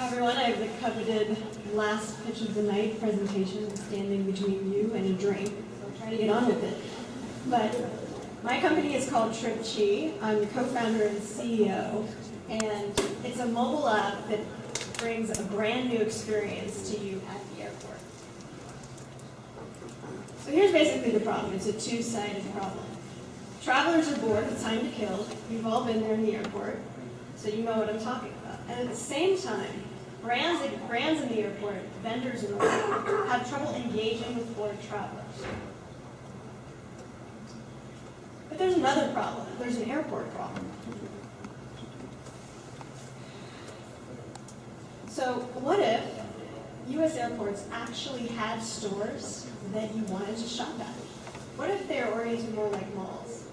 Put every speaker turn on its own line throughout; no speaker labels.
everyone. I have the coveted last pitch of the night presentation standing between you and a drink, so I'll try to get on with it. But my company is called Tripchi. I'm the co-founder and CEO, and it's a mobile app that brings a brand new experience to you at the airport. So here's basically the problem. It's a two-sided problem. Travelers are bored, it's time to kill. We've all been there in the airport, so you know what I'm talking about. And at the same time, brands in the airport, vendors in the airport, have trouble engaging with bored travelers. But there's another problem. There's an airport problem. So what if U.S. airports actually had stores that you wanted to shop at? What if they're oriented more like malls?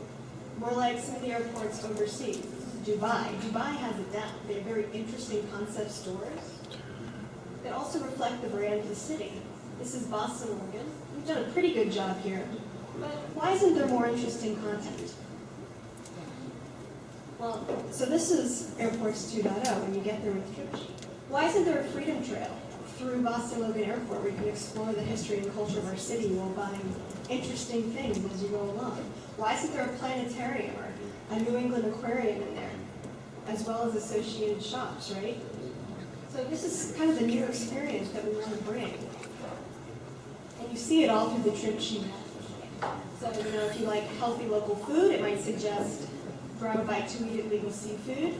More like some of the airports overseas. Dubai. Dubai has it down. They have very interesting concept stores that also reflect the brand of the city. This is Boston, Oregon. We've done a pretty good job here. But why isn't there more interesting content? Well, so this is Airports 2.0 when you get there with Tripchi. Why isn't there a freedom trail through Boston Logan Airport where you can explore the history and culture of our city while buying interesting things as you go along? Why isn't there a planetarium or a New England aquarium in there, as well as associated shops, right? So this is kind of the new experience that we want to bring. And you see it all through the Tripchi map. So, if you like healthy local food, it might suggest grab a bite to eat at Legal Seafood.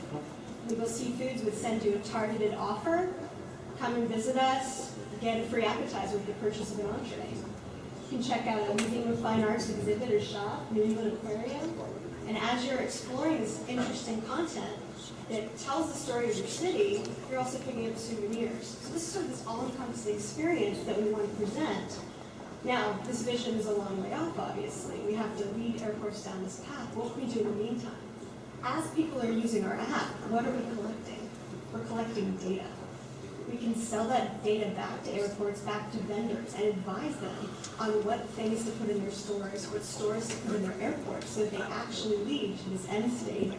Legal Seafoods would send you a targeted offer. Come and visit us, get a free appetizer with the purchase of an entree. You can check out a Museum of Fine Arts exhibit or shop, New England Aquarium. And as you're exploring this interesting content that tells the story of your city, you're also picking up souvenirs. So this is sort of this all-encompassing experience that we want to present. Now, this vision is a long way off, obviously. We have to lead airports down this path. What can we do in the meantime? As people are using our app, what are we collecting? We're collecting data. We can sell that data back to airports, back to vendors, and advise them on what things to put in their stores, what stores to put in their airports, so that they actually lead to this end state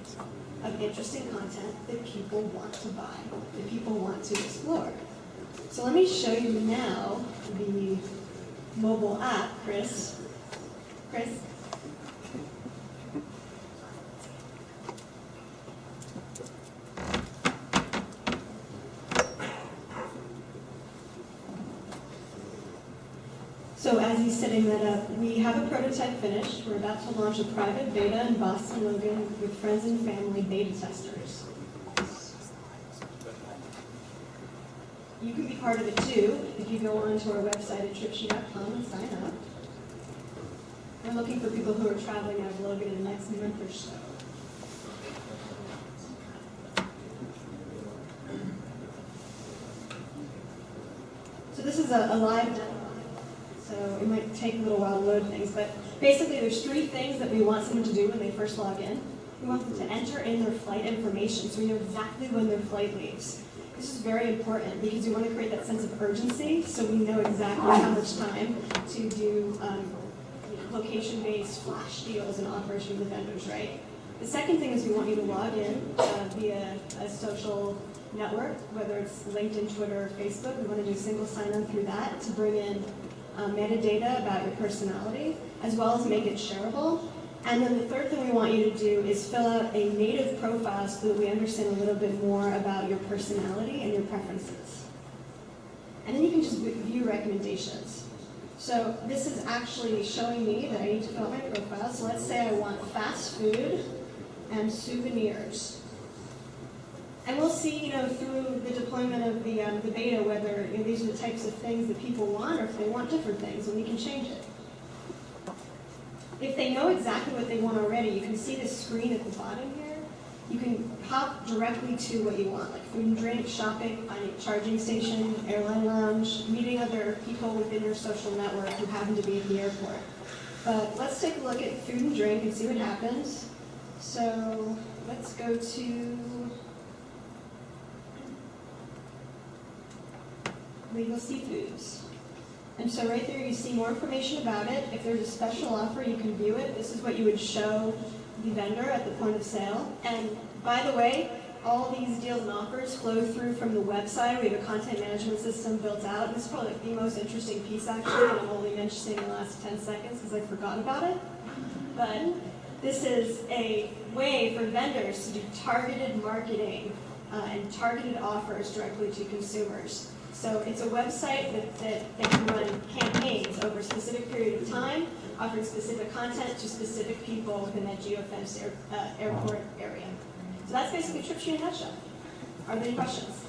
of interesting content that people want to buy, that people want to explore. So let me show you now the mobile app, Chris. So as he's setting that up, we have a prototype finished. We're about to launch a private beta in Boston Logan with friends and family beta testers. You can be part of it too if you go onto our website at tripchi.com and sign up. We're looking for people who are traveling out of Logan in the next month or so. So this is a live demo. So it might take a little while to load things, but basically there's three things that we want someone to do when they first log in. We want them to enter in their flight information so we know exactly when their flight leaves. This is very important because we want to create that sense of urgency so we know exactly how much time to do location-based flash deals and offers from the vendors, right? The second thing is we want you to log in via a social network, whether it's LinkedIn, Twitter, or Facebook. We want to do a single sign-on through that to bring in metadata about your personality, as well as make it shareable. And then the third thing we want you to do is fill out a native profile so that we understand a little bit more about your personality and your preferences. And then you can just view recommendations. So this is actually showing me that I need to fill out my profile. So let's say I want fast food and souvenirs. And we'll see, through the deployment of the beta, whether these are the types of things that people want, or if they want different things, and we can change it. If they know exactly what they want already, you can see the screen at the bottom here. You can hop directly to what you want, like food and drink, shopping, finding a charging station, airline lounge, meeting other people within your social network who happen to be at the airport. But let's take a look at food and drink and see what happens. So let's go to Legal Seafoods. And so right there you see more information about it. If there's a special offer, you can view it. This is what you would show the vendor at the point of sale. And by the way, all these deals and offers flow through from the website. We have a content management system built out. This is probably like the most interesting piece, actually, and I'm only mentioning the last 10 seconds because I forgot about it. But this is a way for vendors to do targeted marketing and targeted offers directly to consumers. So it's a website that can run campaigns over a specific period of time, offering specific content to specific people within that geofenced airport area. So that's basically Tripchi in a nutshell. Are there any questions?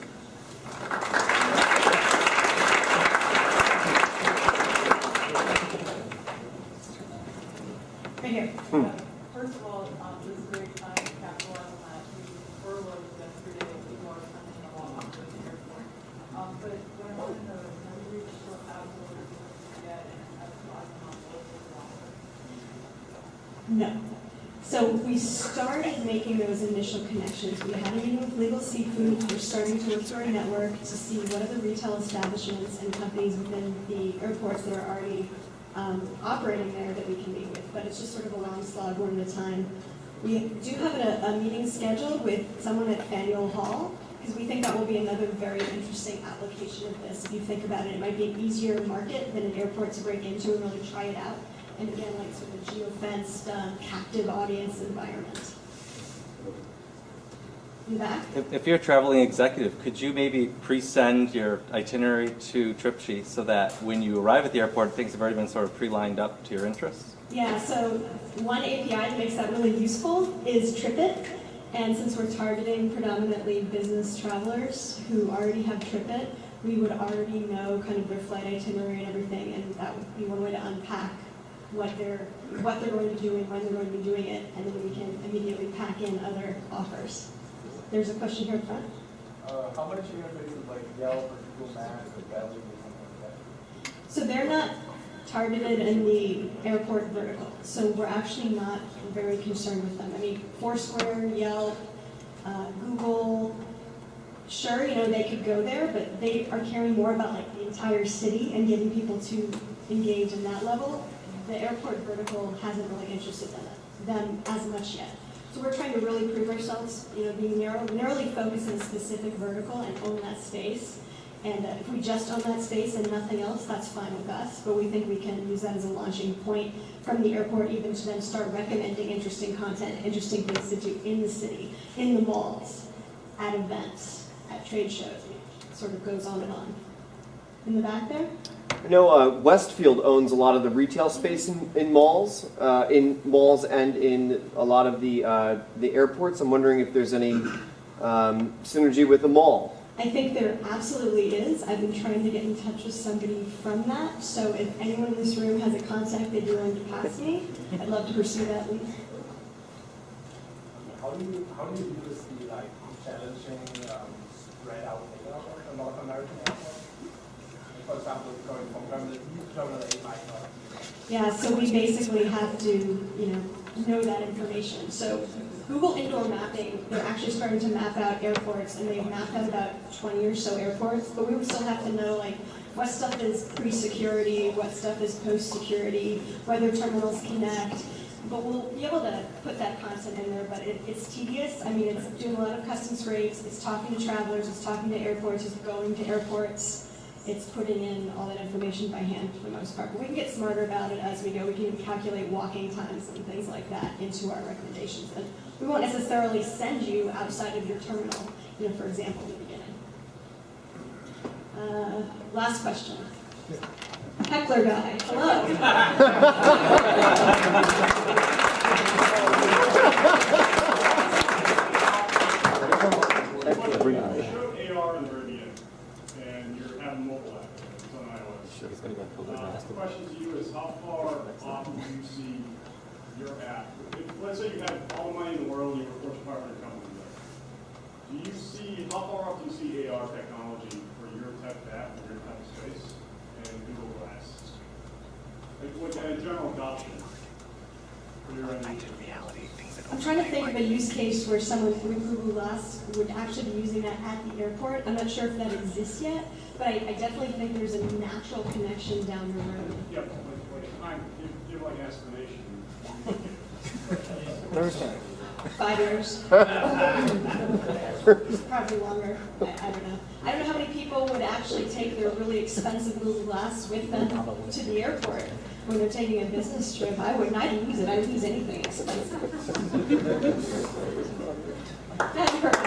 Right here.
First of all, this is a great time to capitalize on that. We furloughed yesterday, people are coming along to the airport. But what I want to know is, have you reached out to what you're get and advertise on local offers?
No. So we started making those initial connections. We had a meeting with Legal Seafood. We're starting to look through our network to see what other retail establishments and companies within the airports that are already operating there that we can meet with. But it's just sort of a long slog, one at a time. We do have a meeting scheduled with someone at Faneuil Hall, because we think that will be another very interesting application of this. If you think about it, it might be an easier market than an airport to break into and really try it out. And again, like sort of geofenced, captive audience environment. You back?
If you're a traveling executive, could you maybe pre-send your itinerary to Tripchi so that when you arrive at the airport, things have already been sort of pre-lined up to your interests?
Yeah, so one API that makes that really useful is TripIt. And since we're targeting predominantly business travelers who already have TripIt, we would already know kind of their flight itinerary and everything, and that would be one way to unpack what they're going to be doing, when they're going to be doing it, and then we can immediately pack in other offers. There's a question here in front.
How much interface with like Yelp or Google Maps or Belly or something like that?
So they're not targeted in the airport vertical, so we're actually not very concerned with them. I mean, Foursquare, Yelp, Google, sure, they could go there, but they are caring more about like the entire city and getting people to engage in that level. The airport vertical hasn't really interested in them as much yet. So we're trying to really prove ourselves, being narrowly focused in a specific vertical and own that space. And if we just own that space and nothing else, that's fine with us. But we think we can use that as a launching point from the airport, even to then start recommending interesting content, interesting things to do in the city, in the malls, at events, at trade shows. It sort of goes on and on. In the back there?
I know Westfield owns a lot of the retail space in malls and in a lot of the airports. I'm wondering if there's any synergy with the mall.
I think there absolutely is. I've been trying to get in touch with somebody from that. So if anyone in this room has a contact they'd be willing to pass me, I'd love to pursue that lead.
How do you use the challenging spread out layout of North American airports? For example, going from Terminal 8 might not.
Yeah, so we basically have to, know that information. So Google Indoor Mapping, they're actually starting to map out airports, and they've mapped out about 20 or so airports, but we would still have to know, what stuff is pre-security, what stuff is post-security, whether terminals connect. But we'll be able to put that content in there, but it's tedious. I mean, it's doing a lot of customs rates, it's talking to travelers, it's talking to airports, it's going to airports. It's putting in all that information by hand for the most part. But we can get smarter about it as we go. We can even calculate walking times and things like that into our recommendations. And we won't necessarily send you outside of your terminal, for example, in the beginning. Last question. Heckler guy, hello.
Mobile app, it's on iOS. The question to you is, how far off do you see your app? Let's say you have all the money in the world and you're a Fortune 500 company. How far off do you see AR technology for your type of app, for your type of space, and Google Glass? What kind of general adoption for your end user?
I'm trying to think of a use case where someone with Google Glass would actually be using that at the airport. I'm not sure if that exists yet, but I definitely think there's a natural connection down the road.
Yep, give like an explanation.
5 years. Probably longer. I don't know. I don't know how many people would actually take their really expensive Google Glass with them to the airport when they're taking a business trip. I wouldn't. I'd use it. I'd use anything expensive. That's perfect.